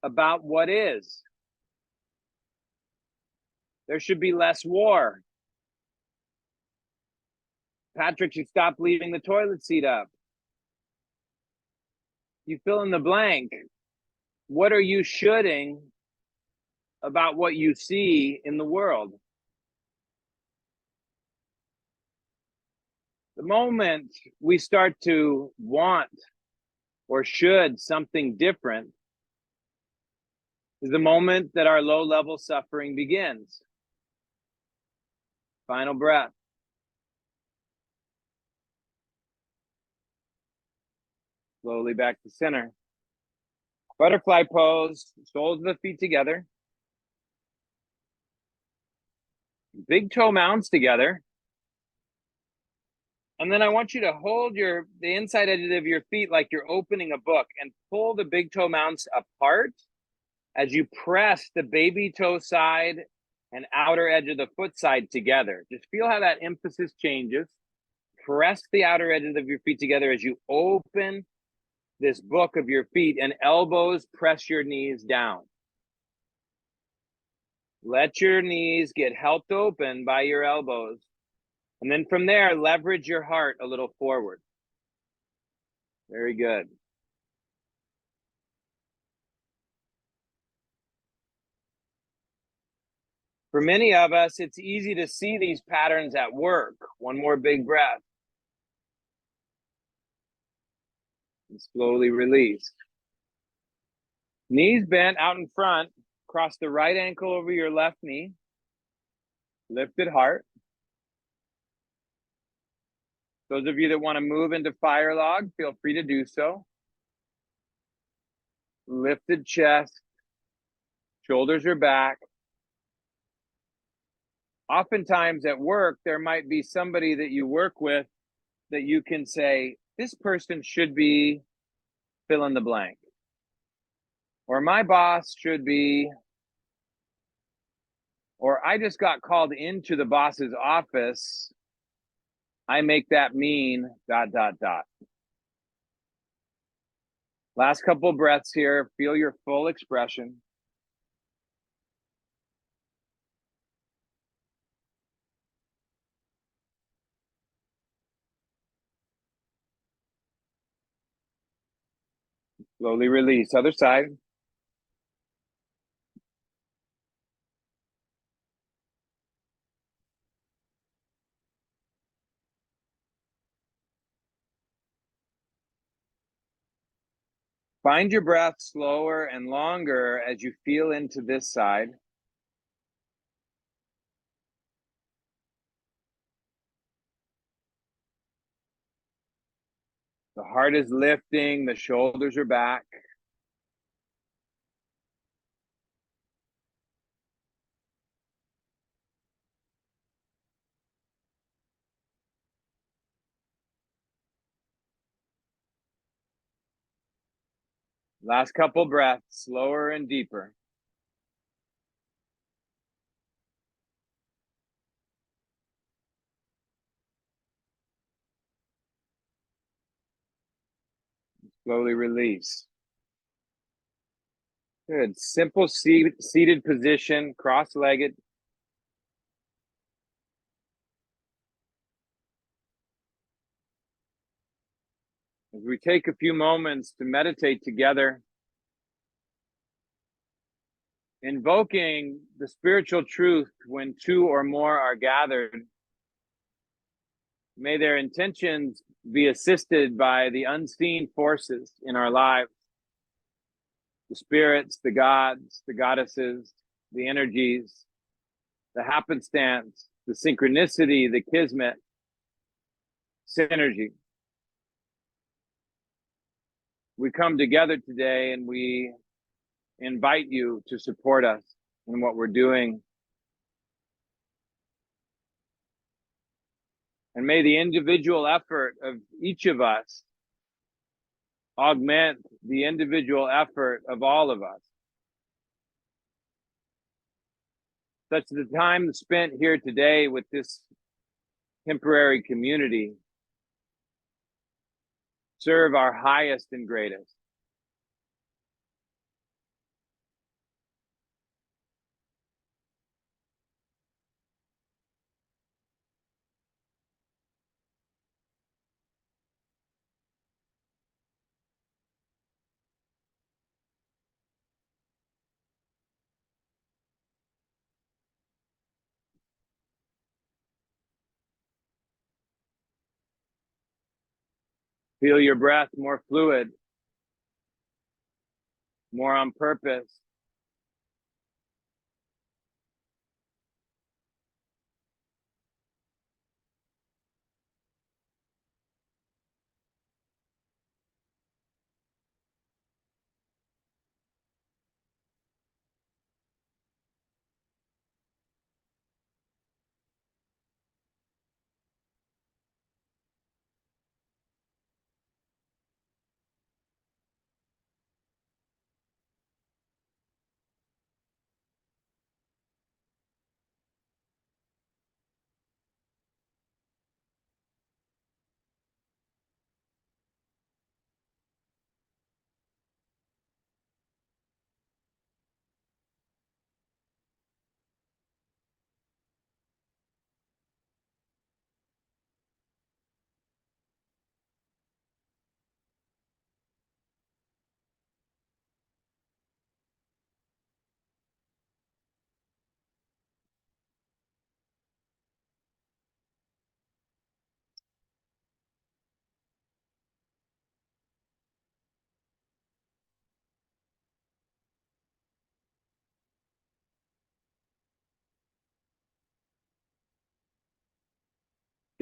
about what is. There should be less war. Patrick should stop leaving the toilet seat up. You fill in the blank. What are you shoulding about what you see in the world? The moment we start to want or should something different is the moment that our low-level suffering begins. Final breath. Slowly back to center. Butterfly pose, soles of the feet together. Big toe mounds together. And then I want you to hold the inside edges of your feet like you're opening a book and pull the big toe mounds apart as you press the baby toe side and outer edge of the foot side together. Just feel how that emphasis changes. Press the outer edges of your feet together as you open this book of your feet, and elbows press your knees down. Let your knees get helped open by your elbows. And then from there, leverage your heart a little forward. Very good. For many of us, it's easy to see these patterns at work. One more big breath. And slowly release. Knees bent out in front. Cross the right ankle over your left knee. Lifted heart. Those of you that want to move into fire log, feel free to do so. Lifted chest. Shoulders are back. Oftentimes at work, there might be somebody that you work with that you can say, this person should be fill in the blank. Or my boss should be, or I just got called into the boss's office. I make that mean ... Last couple breaths here. Feel your full expression. Slowly release. Other side. Find your breath slower and longer as you feel into this side. The heart is lifting, the shoulders are back. Last couple breaths, slower and deeper. Slowly release. Good. Simple seated position, cross-legged. As we take a few moments to meditate together, invoking the spiritual truth when two or more are gathered, may their intentions be assisted by the unseen forces in our lives, the spirits, the gods, the goddesses, the energies, the happenstance, the synchronicity, the kismet, synergy. We come together today and we invite you to support us in what we're doing. And may the individual effort of each of us augment the individual effort of all of us, such that the time spent here today with this temporary community serve our highest and greatest. Feel your breath more fluid, more on purpose.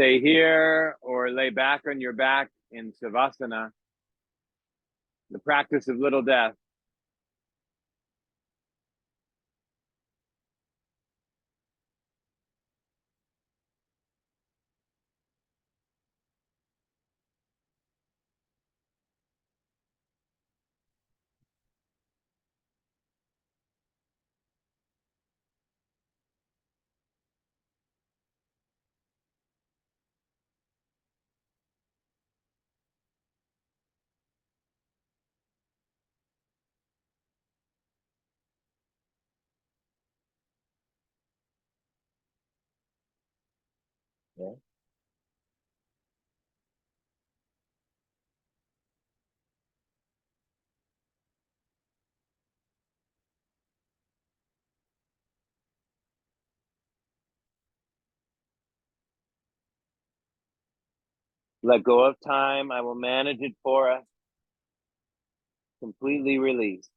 Stay here or lay back on your back in Savasana, the practice of little death. Yeah. Let go of time. I will manage it for us. Completely release.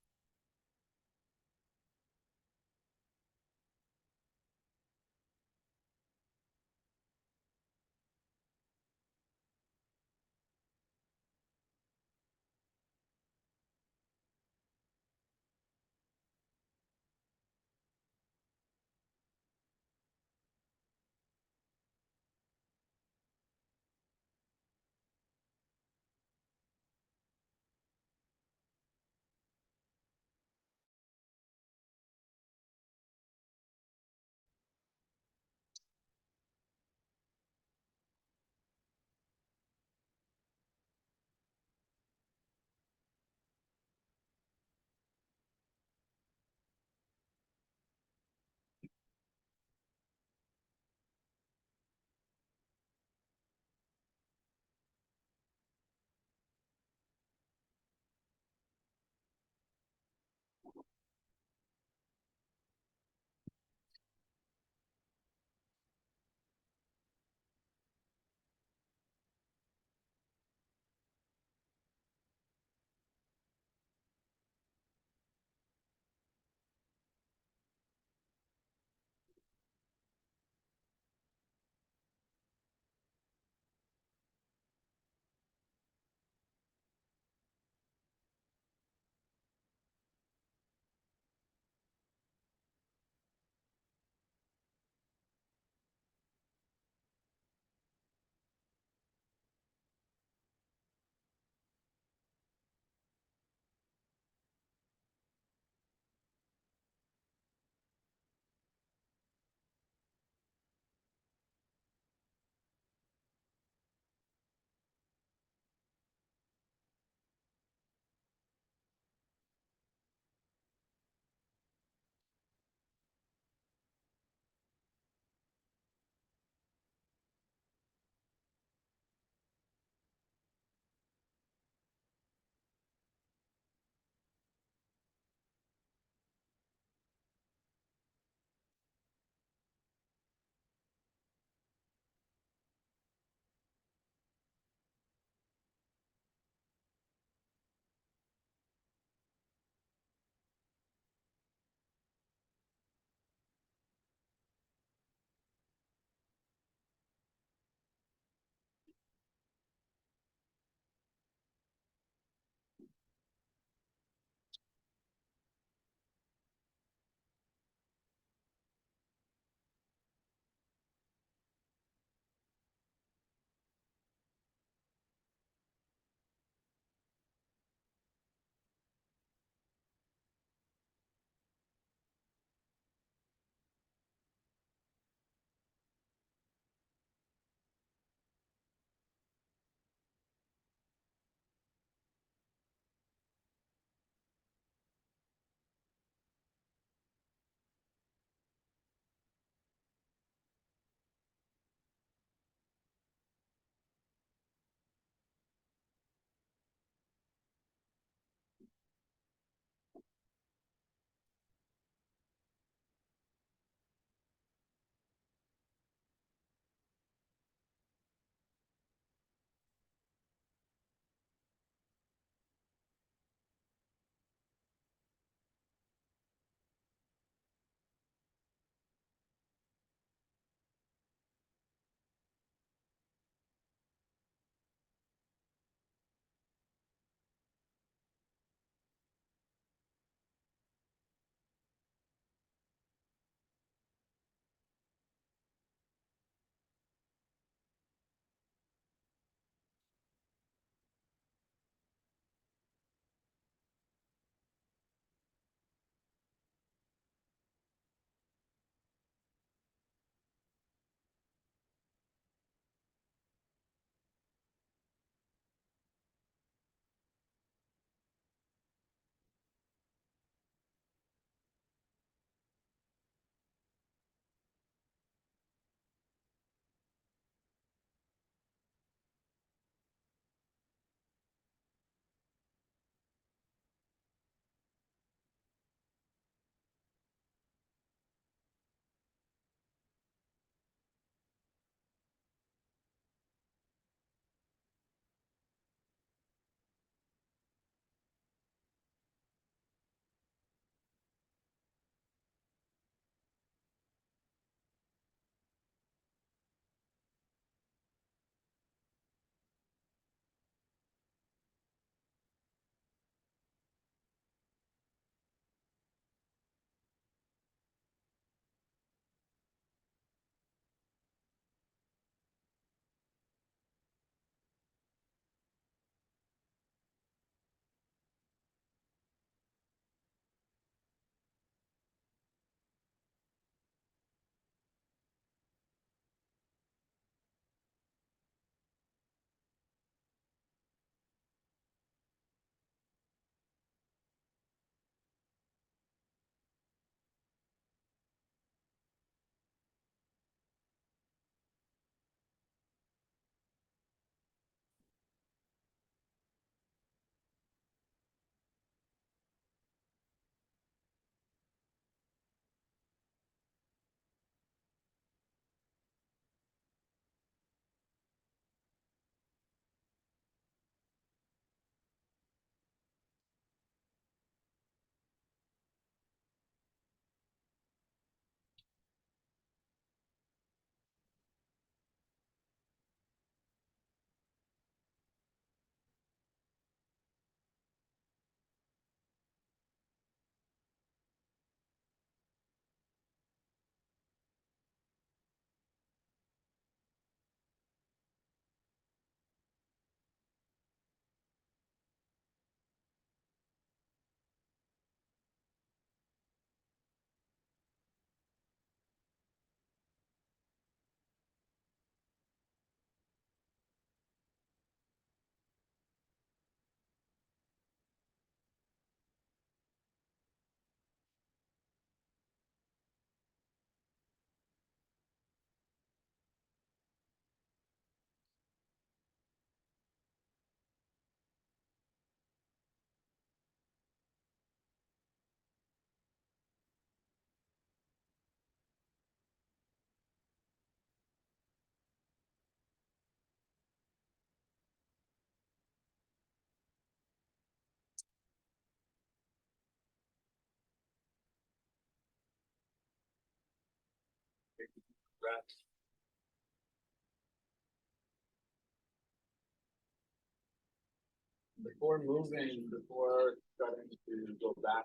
Before moving, before starting to go back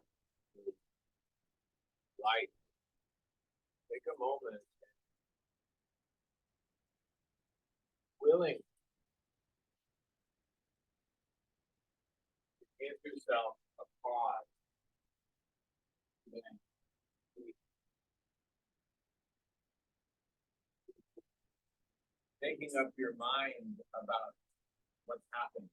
to light, take a moment, willing to give yourself a pause. And making up your mind about what's happening.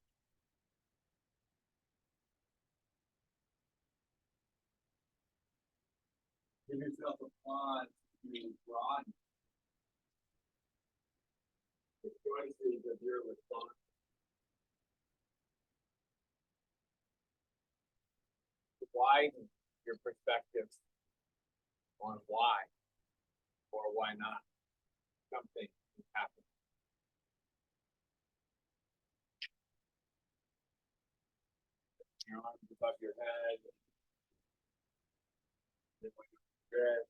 Give yourself a pause to broaden the choices of your response. To widen your perspective on why or why not something is happening. Your arms above your head. Then when you're good,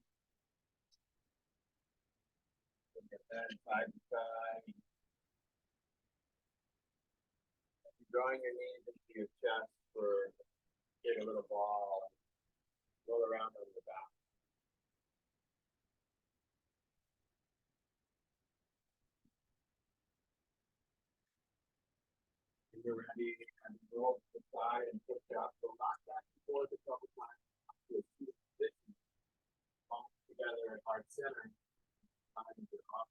bring your head side to side. Drawing your knees into your chest for get a little ball and roll around over the back. When you're ready, and roll to the side and push out, so rock back and forth a couple times to a seated position. Palms together at heart center. Find your arm.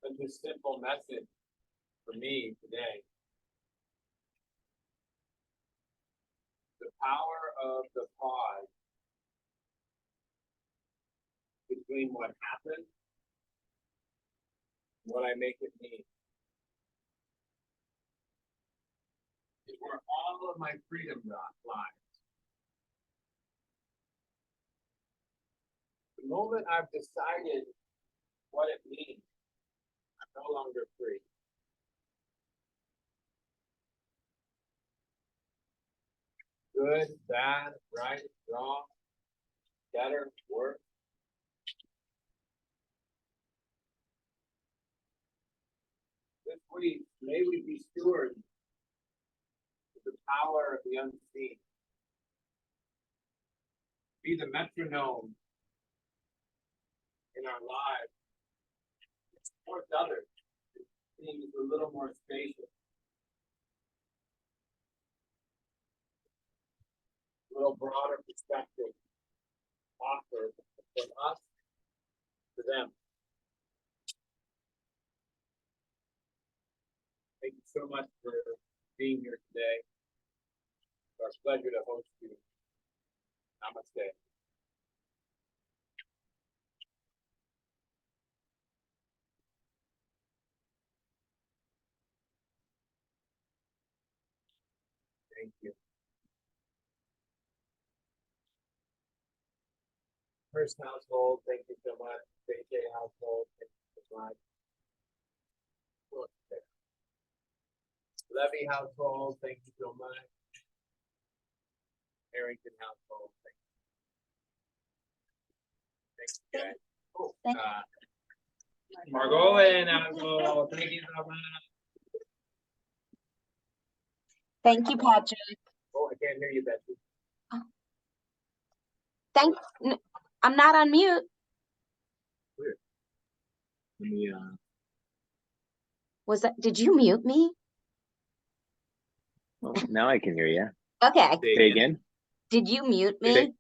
Such a simple message for me today. The power of the pause between what happened and what I make it mean. Is where all of my freedom lies. The moment I've decided what it means, I'm no longer free. Good, bad, right, wrong, better, worse. This week, may we be stewards of the power of the unseen. Be the metronome in our lives. Support others. It seems a little more spacious. A little broader perspective offered from us to them. Thank you so much for being here today. It's our pleasure to host you. Namaste. Thank you. First household, thank you so much. JJ household, thank you so much. Levy household, thank you so much. Harrington household, thank you. Thank you, guys. Oh, Thank- Margolin household, thank you so much. Thank you, Patrick. Oh, I can't hear you, Betsy. I'm not on mute. Let me, Did you mute me? Well, now I can hear you. Okay. Say again. Did you mute me? Say-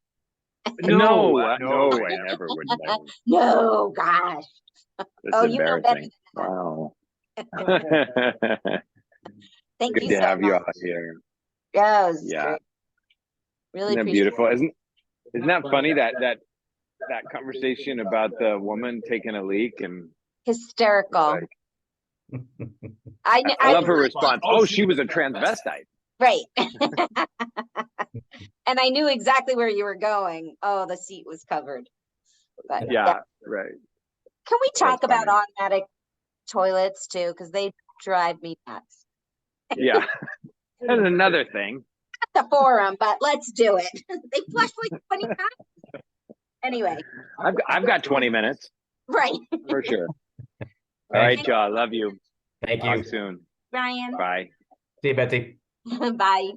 No, no, I never would know. No, gosh. That's Oh, you know better embarrassing. Wow. Thank Good you to so have you much. all here. Yeah, it was Yeah. great. Really Isn't that appreciate beautiful? it. Isn't that funny that conversation about the woman taking a leak and Hysterical. like, I love her response. Oh, she was a transvestite. Right. And I knew exactly where you were going. Oh, the seat was covered. But Yeah, right. Can we talk That's about funny. automatic toilets too? Because they drive me nuts. Yeah. That's another thing. The forum, but let's do it. They flushed like 20 times. Anyway, I've got 20 minutes right. for sure. All right, Thanks. Joe. Love you. Thank you. Talk soon. Brian, Bye. See you, Betsy. bye.